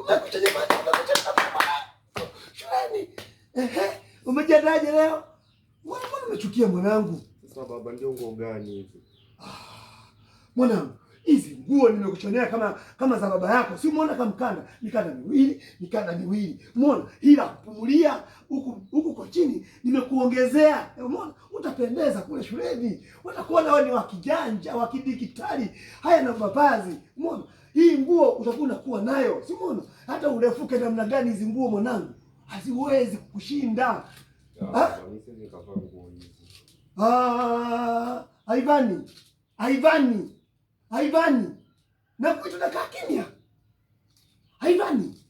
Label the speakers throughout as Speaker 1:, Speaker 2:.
Speaker 1: Umekuja jamani, umekuja kama shuleni. Umejiandaje leo? Mbona umechukia mwanangu?
Speaker 2: Sasa baba, ndio nguo gani hizi?
Speaker 1: Mwanangu, hizi nguo nimekushonea kama za baba yako. Si umeona kama mikanda miwili. Umeona? Ila kupumulia huku kwa chini nimekuongezea. Umeona? Utapendeza kule shuleni. Watakuona wewe ni wa kijanja, wa kidigitali. Haya na mavazi. Umeona? Hii nguo utakuwa unakuwa nayo. Si umeona? Hata urefuke namna gani hizi nguo mwanangu, haziwezi kukushinda. Aivani, na kuita nakaa kimya. Aivani,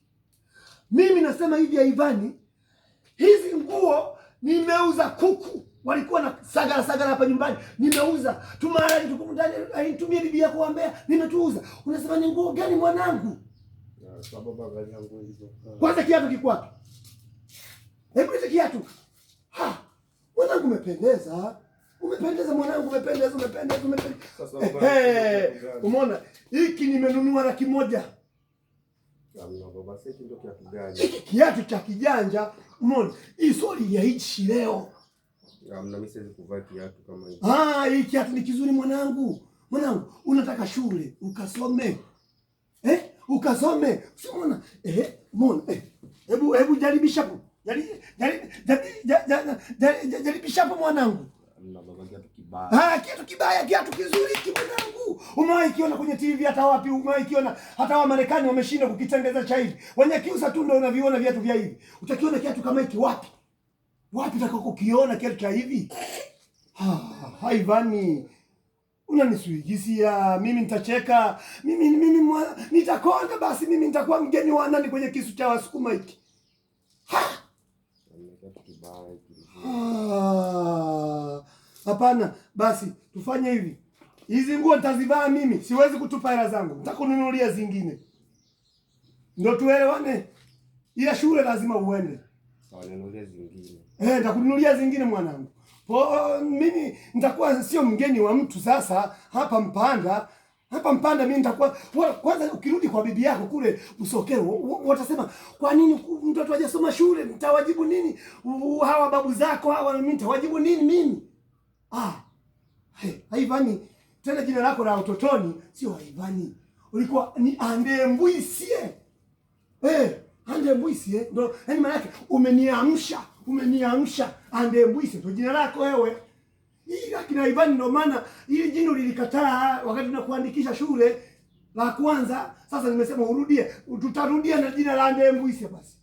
Speaker 1: mimi nasema hivi Aivani, hizi nguo nimeuza kuku. Walikuwa na sagara hapa nyumbani. Nimeuza. Tumara tuko ndani, aitumie bibi yako ambea, nimetuuza. Unasema ni nguo gani mwanangu?
Speaker 2: Sababu gani yangu hizo?
Speaker 1: Kwanza kiatu kiko wapi? Hebu leta kiatu. Mwanangu umependeza. Umependeza mwanangu, umependeza. Sasa umeona? Hiki nimenunua $100,000.
Speaker 2: Baba, sasa ndio kiatu gani?
Speaker 1: Hiki kiatu cha kijanja. Umeona? Hii soli ya hichi leo.
Speaker 2: Mimi siwezi kuvaa kiatu kama hivi.
Speaker 1: Hii kiatu ni kizuri mwanangu. Mwanangu, unataka shule ukasome. Ukasome. Usiona? Umeona? Hebu jaribisha hapo. Jaribisha hapo mwanangu.
Speaker 2: Kiatu kibaya.
Speaker 1: Kiatu kibaya, kiatu kizuri mwanangu. Umewahi kiona kwenye TV hata wapi? Umewahi kiona hata wa Marekani wameshinda kukitengeza cha hivi. Wenye kiusa tu ndio unaviona viatu vya hivi. Utakiona kiatu kama hiki wapi? Wapi utakako kiona kiatu cha hivi? Aivani, unanisuigisia. Mimi nitacheka. Mimi nitakonda basi. Mimi nitakuwa mgeni wa nani kwenye kisu cha Wasukuma hiki? Hapana, basi tufanye hivi. Hizi nguo nitazivaa mimi. Siwezi kutupa hela zangu. Nitakununulia zingine. Ndio tuelewane. Ila shule lazima uende.
Speaker 2: Sawa, ninunulie zingine.
Speaker 1: Nitakununulia zingine mwanangu. Mimi nitakuwa sio mgeni wa mtu sasa hapa Mpanda mimi nitakuwa kwanza. Ukirudi kwa bibi yako kule Usokero, watasema kwa nini mtoto hajasoma shule? Mtawajibu nini? Hawa babu zako hawa, mimi nitawajibu nini mimi? Aivani, tena jina lako la utotoni sio Aivani. Ulikuwa ni Andembwisie. Andembwisie ndio yani maana yake umeniamsha. Andembwisie ndio jina lako wewe. Ila kina Ivani ndio maana hili jina lilikataa wakati tunakuandikisha shule la kwanza. Sasa nimesema urudie, tutarudia na jina la Andembwisie basi.